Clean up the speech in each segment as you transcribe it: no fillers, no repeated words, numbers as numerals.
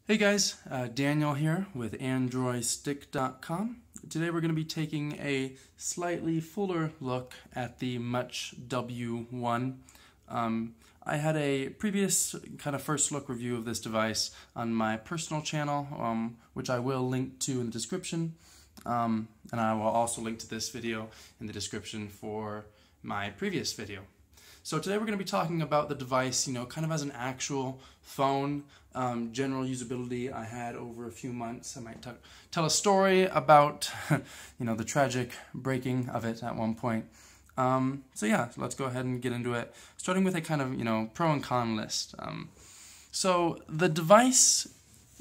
Hey guys, Daniel here with Androystick.com. Today we're going to be taking a slightly fuller look at the Much W1. I had a previous kind of first look review of this device on my personal channel, which I will link to in the description, and I will also link to this video in the description for my previous video. So today we're going to be talking about the device, kind of as an actual phone, general usability I had over a few months. I might tell a story about, the tragic breaking of it at one point. So yeah, let's go ahead and get into it, starting with a kind of, pro and con list. So the device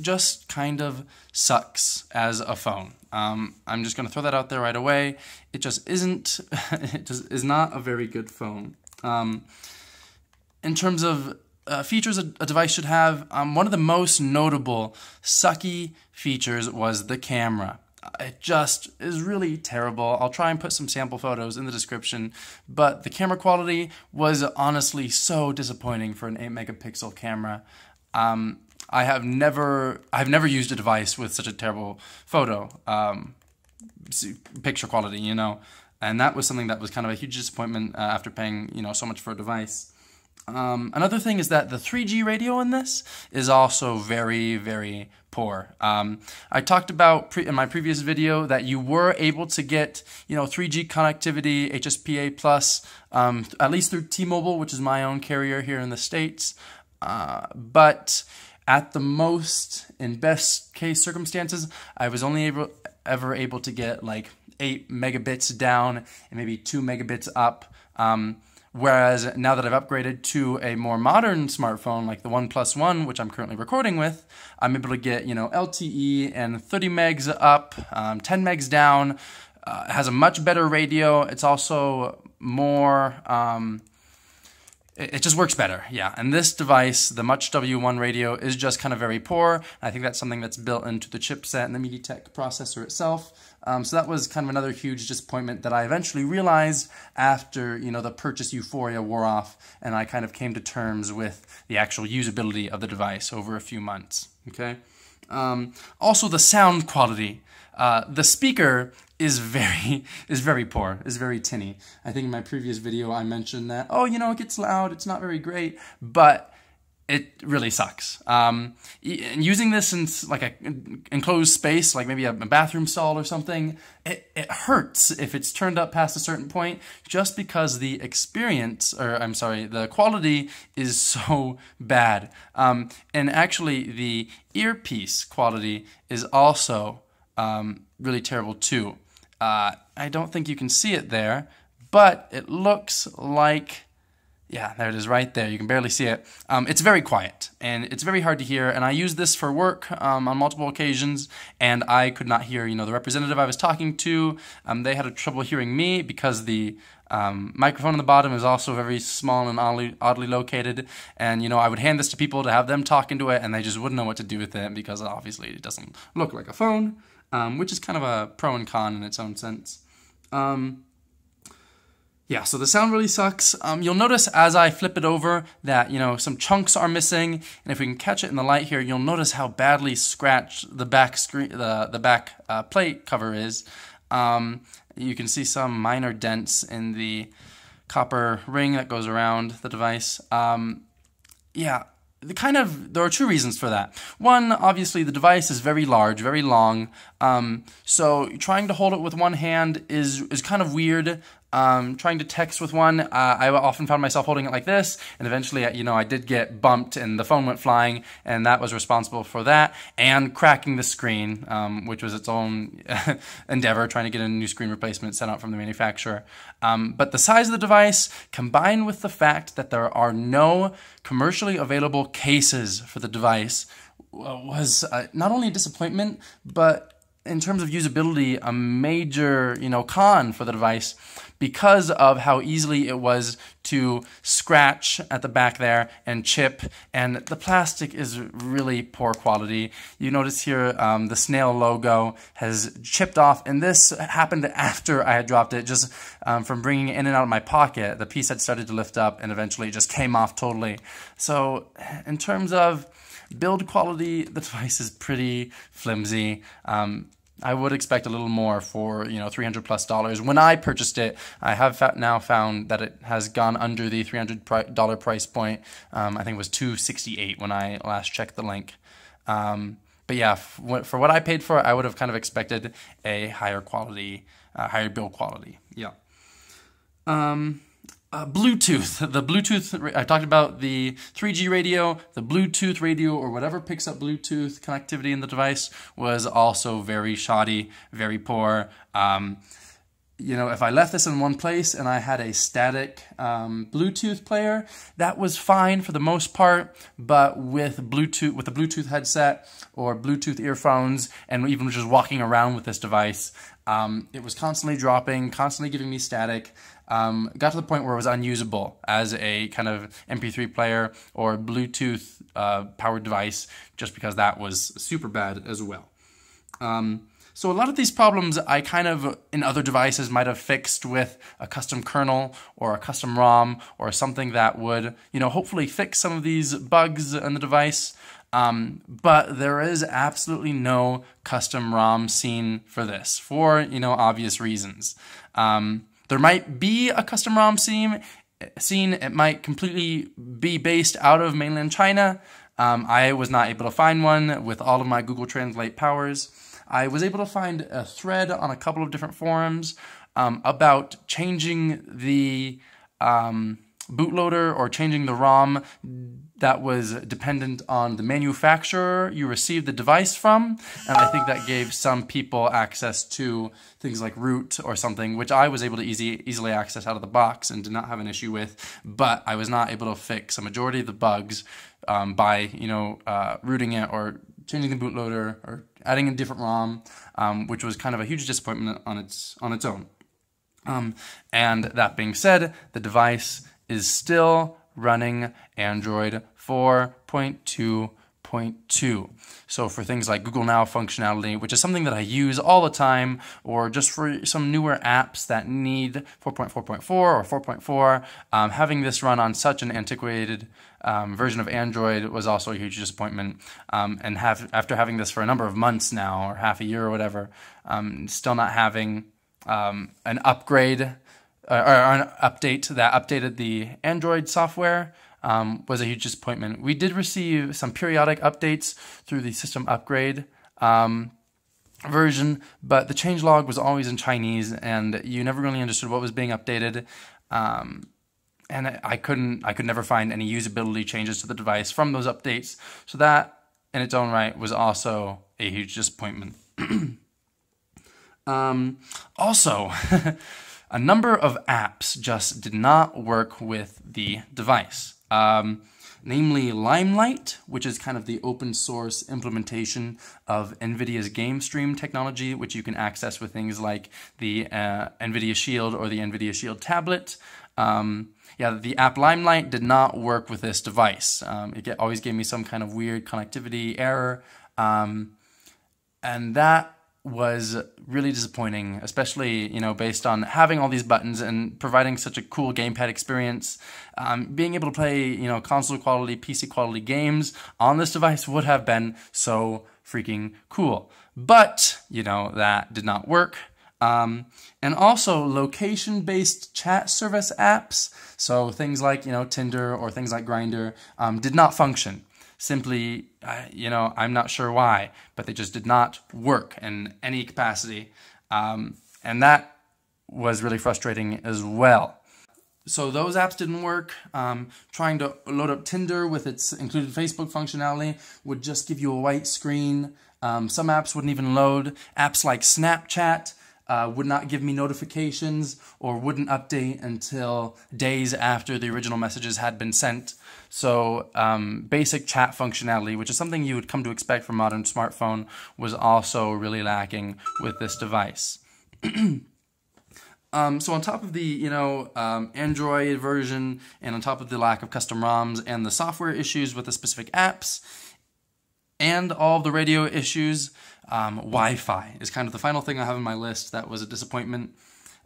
just kind of sucks as a phone. I'm just going to throw that out there right away. It just isn't, it just is not a very good phone. In terms of features a device should have, one of the most notable sucky features was the camera. It just is really terrible. I'll try and put some sample photos in the description, but the camera quality was honestly so disappointing for an 8 megapixel camera. I've never used a device with such a terrible photo picture quality, and that was something that was kind of a huge disappointment after paying, so much for a device. Another thing is that the 3G radio in this is also very, very poor. I talked about in my previous video that you were able to get, 3G connectivity, HSPA+, at least through T-Mobile, which is my own carrier here in the States. But at the most, in best case circumstances, I was only ever able to get like 8 megabits down and maybe 2 megabits up. Whereas now that I've upgraded to a more modern smartphone like the OnePlus One, which I'm currently recording with, I'm able to get, LTE and 30 megs up, 10 megs down. It has a much better radio. It's also more, it just works better, yeah. And this device, the Much W1 radio, is just kind of very poor. I think that's something that's built into the chipset and the MediaTek processor itself. So that was kind of another huge disappointment that I eventually realized after, the purchase euphoria wore off, and I kind of came to terms with the actual usability of the device over a few months, okay? Also, the sound quality. The speaker is very poor, is very tinny. I think in my previous video I mentioned that, it gets loud, it's not very great, but it really sucks. Using this in like an enclosed space, like maybe a bathroom stall or something, it hurts if it's turned up past a certain point, just because the the quality is so bad. And actually the earpiece quality is also really terrible too. I don't think you can see it there, but it looks like, yeah, there it is right there. You can barely see it. It's very quiet, and it's very hard to hear, and I used this for work on multiple occasions, and I could not hear, the representative I was talking to. They had trouble hearing me because the microphone on the bottom is also very small and oddly located, and, I would hand this to people to have them talk into it, and they just wouldn't know what to do with it because obviously it doesn't look like a phone, which is kind of a pro and con in its own sense. Yeah, so the sound really sucks. You'll notice as I flip it over that, some chunks are missing, and if we can catch it in the light here, you'll notice how badly scratched the back screen, the back plate cover is. You can see some minor dents in the copper ring that goes around the device. Yeah. There are two reasons for that. One, obviously, the device is very large, very long, so trying to hold it with one hand is kind of weird. Trying to text with one, I often found myself holding it like this, and eventually, I did get bumped and the phone went flying, and that was responsible for that, and cracking the screen, which was its own endeavor, trying to get a new screen replacement sent out from the manufacturer. But the size of the device, combined with the fact that there are no commercially available cases for the device, was not only a disappointment, but in terms of usability, a major, con for the device because of how easily it was to scratch at the back there and chip, and the plastic is really poor quality. You notice here the snail logo has chipped off, and this happened after I had dropped it, just from bringing it in and out of my pocket. The piece had started to lift up, and eventually it just came off totally. So in terms of build quality, the device is pretty flimsy. I would expect a little more for, $300+ When I purchased it, I have now found that it has gone under the $300 price point. I think it was $268 when I last checked the link. But yeah, for what I paid for it, I would have kind of expected a higher quality, higher build quality. Yeah. Bluetooth. The Bluetooth, I talked about the 3G radio, the Bluetooth radio, or whatever picks up Bluetooth connectivity in the device was also very shoddy, very poor. If I left this in one place and I had a static Bluetooth player, that was fine for the most part, but with the Bluetooth headset or Bluetooth earphones, and even just walking around with this device, it was constantly dropping, constantly giving me static. Got to the point where it was unusable as a kind of MP3 player or Bluetooth powered device, just because that was super bad as well. So a lot of these problems I kind of, in other devices, might have fixed with a custom kernel or a custom ROM or something that would, hopefully fix some of these bugs in the device. But there is absolutely no custom ROM scene for this, for, obvious reasons. There might be a custom ROM scene. It might completely be based out of mainland China. I was not able to find one with all of my Google Translate powers. I was able to find a thread on a couple of different forums about changing the bootloader or changing the ROM that was dependent on the manufacturer you received the device from, and I think that gave some people access to things like root or something, which I was able to easily access out of the box and did not have an issue with, but I was not able to fix a majority of the bugs by rooting it or changing the bootloader or adding a different ROM, which was kind of a huge disappointment on its own. And that being said, the device is still running Android 4.2.2. So for things like Google Now functionality, which is something that I use all the time, or just for some newer apps that need 4.4.4 or 4.4, having this run on such an antiquated version of Android was also a huge disappointment. And after having this for a number of months now, or half a year or whatever, still not having an upgrade or an update that updated the Android software was a huge disappointment. We did receive some periodic updates through the system upgrade version, but the changelog was always in Chinese, and you never really understood what was being updated. And I could never find any usability changes to the device from those updates. So that, in its own right, was also a huge disappointment. Also, a number of apps just did not work with the device. Namely Limelight, which is kind of the open source implementation of NVIDIA's Game Stream technology, which you can access with things like the NVIDIA Shield or the NVIDIA Shield tablet. The app Limelight did not work with this device. It always gave me some kind of weird connectivity error, and that was really disappointing, especially, based on having all these buttons and providing such a cool gamepad experience. Being able to play, console quality, PC quality games on this device would have been so freaking cool. But, that did not work. And also location-based chat service apps, so things like, Tinder or things like Grindr, did not function. Simply, I'm not sure why, but they just did not work in any capacity. And that was really frustrating as well. So those apps didn't work. Trying to load up Tinder with its included Facebook functionality would just give you a white screen. Some apps wouldn't even load. Apps like Snapchat would not give me notifications or wouldn't update until days after the original messages had been sent. So basic chat functionality, which is something you would come to expect from a modern smartphone, was also really lacking with this device. So on top of the, Android version, and on top of the lack of custom ROMs and the software issues with the specific apps, and all of the radio issues, Wi-Fi is kind of the final thing I have on my list that was a disappointment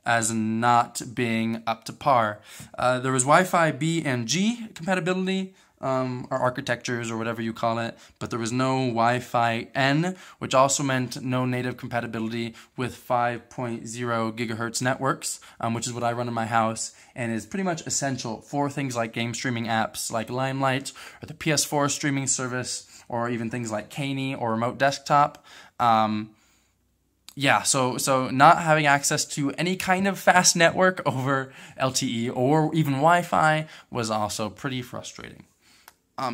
as not being up to par. There was Wi-Fi B and G compatibility, or architectures, or whatever you call it, but there was no Wi-Fi N, which also meant no native compatibility with 5.0 gigahertz networks, which is what I run in my house, and is pretty much essential for things like game streaming apps like Limelight, or the PS4 streaming service, or even things like Caney or Remote Desktop. Yeah, so not having access to any kind of fast network over LTE or even Wi-Fi was also pretty frustrating.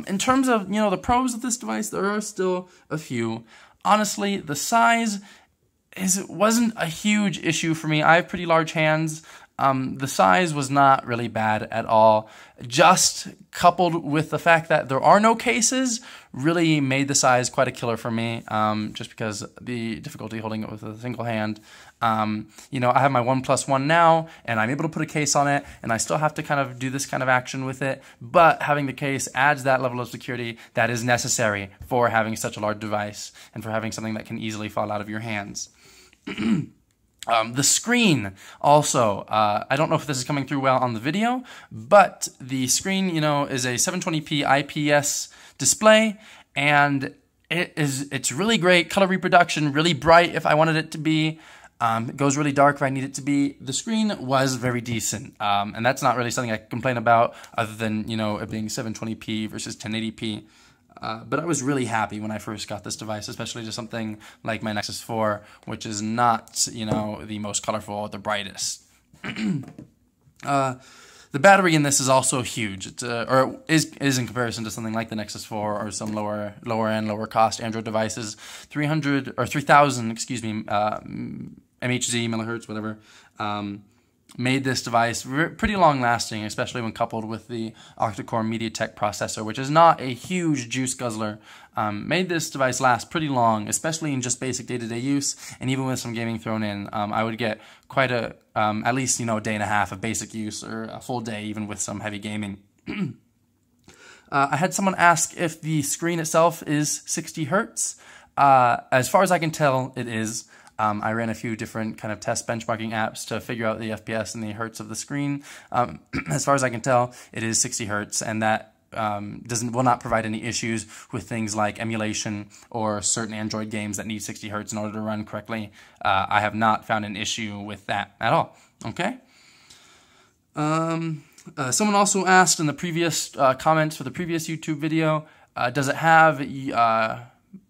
In terms of, the pros of this device, there are still a few. Honestly, the size wasn't a huge issue for me. I have pretty large hands. The size was not really bad at all. Just coupled with the fact that there are no cases really made the size quite a killer for me, just because the difficulty holding it with a single hand. I have my OnePlus One now, and I'm able to put a case on it, and I still have to kind of do this kind of action with it, but having the case adds that level of security that is necessary for having such a large device, and for having something that can easily fall out of your hands. The screen also, I don't know if this is coming through well on the video, but the screen, is a 720p IPS display, and it's really great color reproduction, really bright if I wanted it to be. It goes really dark if I need it to be. The screen was very decent, and that's not really something I can complain about other than, it being 720p versus 1080p. But I was really happy when I first got this device, especially to something like my Nexus 4, which is not, the most colorful or the brightest. The battery in this is also huge. It's, or is in comparison to something like the Nexus 4 or some lower end, lower cost Android devices. 3,000, MHz, millihertz, whatever. Made this device pretty long lasting, especially when coupled with the octa-core MediaTek processor, which is not a huge juice guzzler. Made this device last pretty long, especially in just basic day-to-day use, and even with some gaming thrown in. I would get quite at least, a day and a half of basic use, or a full day even with some heavy gaming. I had someone ask if the screen itself is 60 hertz. As far as I can tell, it is. I ran a few different kind of test benchmarking apps to figure out the FPS and the hertz of the screen. As far as I can tell, it is 60 hertz, and that will not provide any issues with things like emulation or certain Android games that need 60 hertz in order to run correctly. I have not found an issue with that at all. Okay. Someone also asked in the previous comments for the previous YouTube video, does it have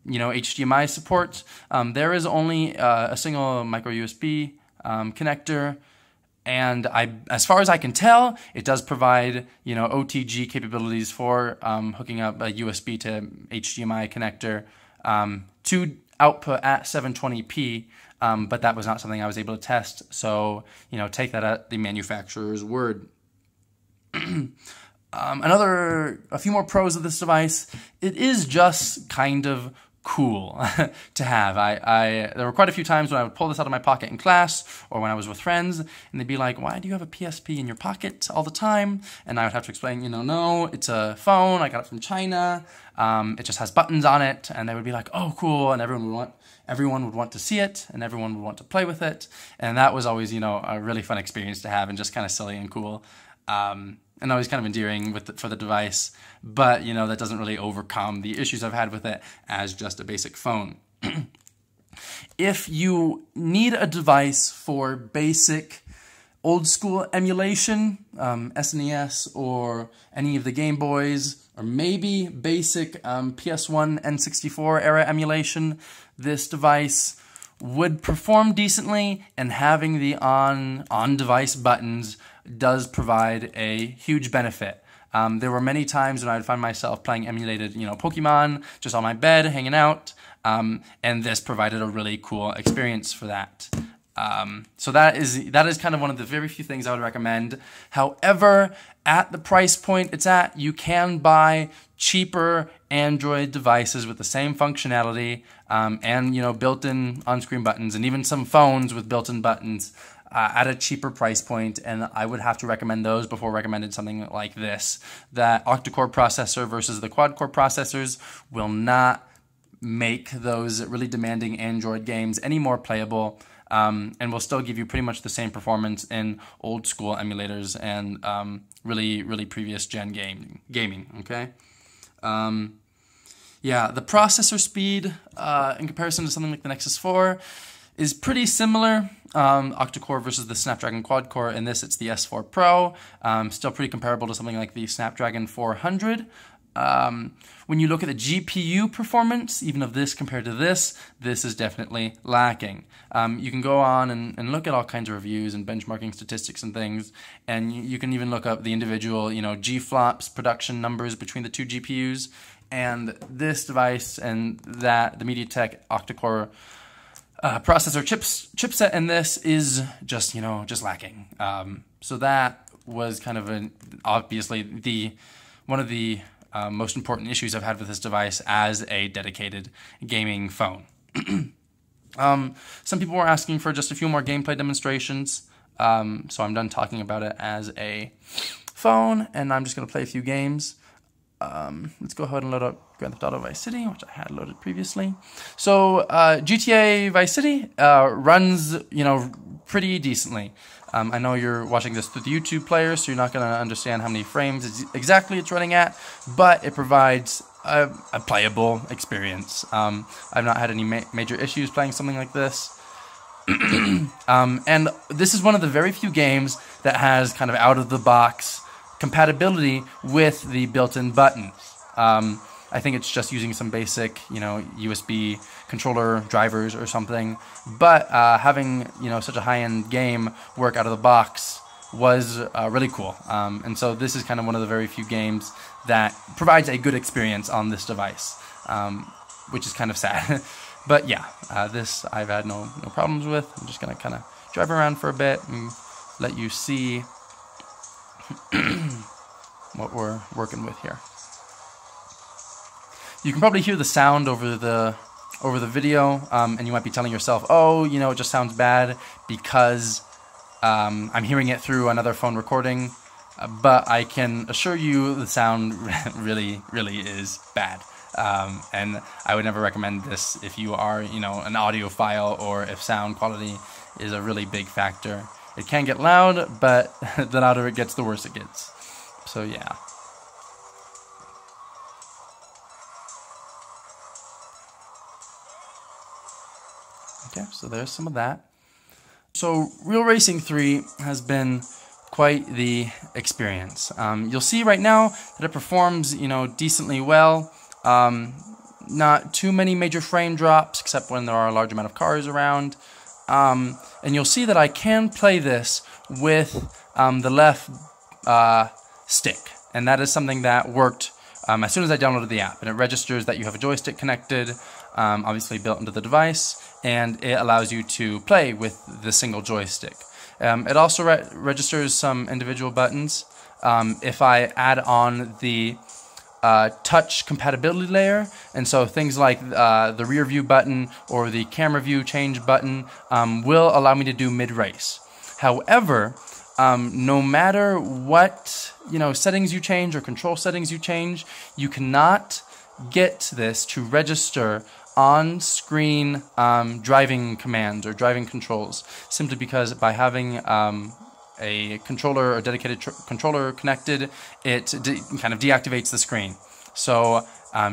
HDMI support? There is only a single micro USB connector, and as far as I can tell, it does provide OTG capabilities for hooking up a USB to HDMI connector to output at 720p. But that was not something I was able to test, so take that at the manufacturer's word. A few more pros of this device. It is just kind of cool to have. There were quite a few times when I would pull this out of my pocket in class or when I was with friends, and they'd be like, "Why do you have a PSP in your pocket all the time?" And I would have to explain, no, it's a phone. I got it from China. It just has buttons on it, and they would be like, "Oh, cool!" And everyone would want to see it, and everyone would want to play with it, and that was always, a really fun experience to have, and just kind of silly and cool. And always kind of endearing for the device, but that doesn't really overcome the issues I've had with it as just a basic phone. If you need a device for basic old school emulation, SNES or any of the Game Boys, or maybe basic PS1 N64 era emulation, this device would perform decently, and having the on-device buttons does provide a huge benefit. There were many times when I would find myself playing emulated, Pokemon just on my bed, hanging out, and this provided a really cool experience for that. So that is kind of one of the very few things I would recommend. However, at the price point it's at, you can buy cheaper Android devices with the same functionality and built-in on-screen buttons, and even some phones with built-in buttons at a cheaper price point. And I would have to recommend those before recommending something like this. That octa-core processor versus the quad-core processors will not make those really demanding Android games any more playable. And will still give you pretty much the same performance in old school emulators and really previous gen gaming. Okay, yeah, the processor speed in comparison to something like the Nexus 4 is pretty similar. Octa-core versus the Snapdragon quad-core. In this, it's the S4 Pro. Still pretty comparable to something like the Snapdragon 400. When you look at the GPU performance, even of this compared to this is definitely lacking. You can go on and look at all kinds of reviews and benchmarking statistics and things, and you can even look up the individual, G-flops production numbers between the two GPUs, and this device and the MediaTek octa-core processor chipset in this is just lacking. So that was kind of obviously one of the most important issues I've had with this device as a dedicated gaming phone. Some people were asking for just a few more gameplay demonstrations, so I'm done talking about it as a phone, and I'm just going to play a few games. Let's go ahead and load up Grand Theft Auto Vice City, which I had loaded previously. So GTA Vice City runs, pretty decently. I know you're watching this through the YouTube player, so you're not going to understand how many frames exactly it's running at, but it provides a playable experience. I've not had any major issues playing something like this. And this is one of the very few games that has kind of out-of-the-box compatibility with the built-in buttons. I think it's just using some basic, USB controller drivers or something. But having, such a high-end game work out of the box was really cool. And so this is kind of one of the very few games that provides a good experience on this device, which is kind of sad. But yeah, this I've had no problems with. I'm just going to kind of drive around for a bit and let you see what we're working with here. You can probably hear the sound over the video, and you might be telling yourself, oh, it just sounds bad because I'm hearing it through another phone recording, but I can assure you the sound really is bad. And I would never recommend this if you are, an audiophile, or if sound quality is a really big factor. It can get loud, but the louder it gets, the worse it gets. So yeah. Okay, so there's some of that. So Real Racing 3 has been quite the experience. You'll see right now that it performs, decently well. Not too many major frame drops, except when there are a large amount of cars around. And you'll see that I can play this with the left stick, and that is something that worked as soon as I downloaded the app, and it registers that you have a joystick connected, obviously built into the device, and it allows you to play with the single joystick. It also registers some individual buttons. If I add on the touch compatibility layer, and so things like the rear view button or the camera view change button will allow me to do mid-race. However, no matter what settings you change or control settings you change, you cannot get this to register on-screen driving commands or driving controls, simply because by having a controller or dedicated controller connected, it kind of deactivates the screen. So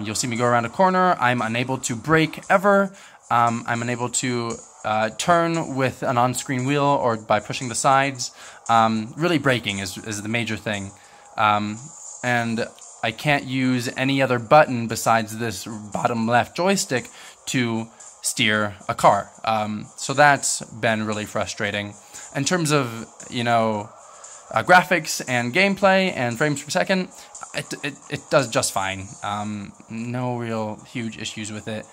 you'll see me go around a corner. I'm unable to brake ever. I'm unable to turn with an on-screen wheel or by pushing the sides. Really, braking is the major thing. And I can't use any other button besides this bottom left joystick to steer a car. So that's been really frustrating. In terms of, graphics and gameplay and frames per second, it does just fine. No real huge issues with it.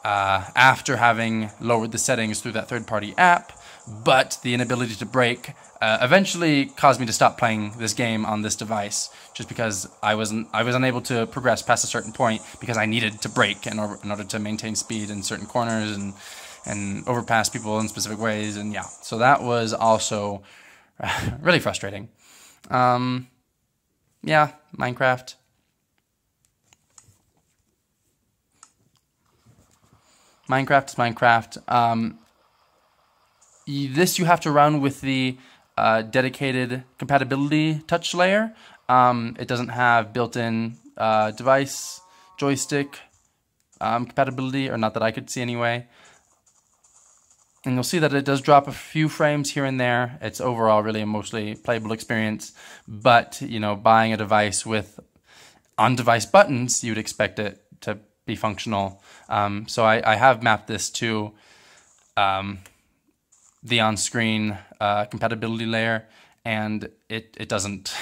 after having lowered the settings through that third-party app, but the inability to break eventually caused me to stop playing this game on this device, just because I was unable to progress past a certain point because I needed to brake in order to maintain speed in certain corners and overpass people in specific ways, and yeah, so that was also really frustrating. Yeah, Minecraft. Minecraft is Minecraft. This you have to run with the dedicated compatibility touch layer. It doesn't have built-in device joystick compatibility, or not that I could see anyway. And you'll see that it does drop a few frames here and there. It's overall really a mostly playable experience. But, you know, buying a device with on-device buttons, you'd expect it to be functional. So I have mapped this to the on-screen compatibility layer, and it doesn't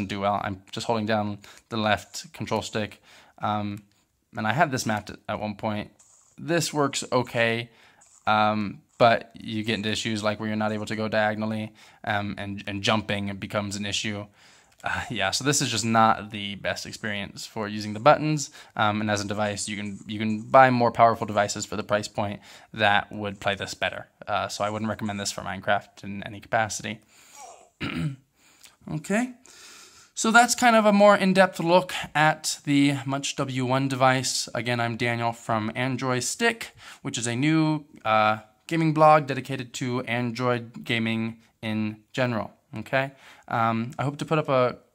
do well. I'm just holding down the left control stick, and I had this mapped at one point. This works okay. But you get into issues like where you're not able to go diagonally, and jumping becomes an issue. Yeah, so this is just not the best experience for using the buttons. And as a device, you can buy more powerful devices for the price point that would play this better. So I wouldn't recommend this for Minecraft in any capacity. Okay. So that's kind of a more in-depth look at the Much W1 device. Again, I'm Daniel from Androystick, which is a new gaming blog dedicated to Android gaming in general. Okay, I hope to put up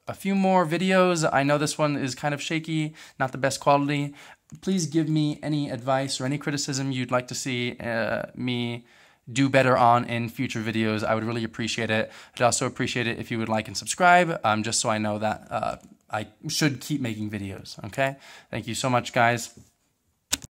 a few more videos. I know this one is kind of shaky, not the best quality. Please give me any advice or any criticism you'd like to see me do better on in future videos. I would really appreciate it. I'd also appreciate it if you would like and subscribe, just so I know that I should keep making videos, okay? Thank you so much, guys.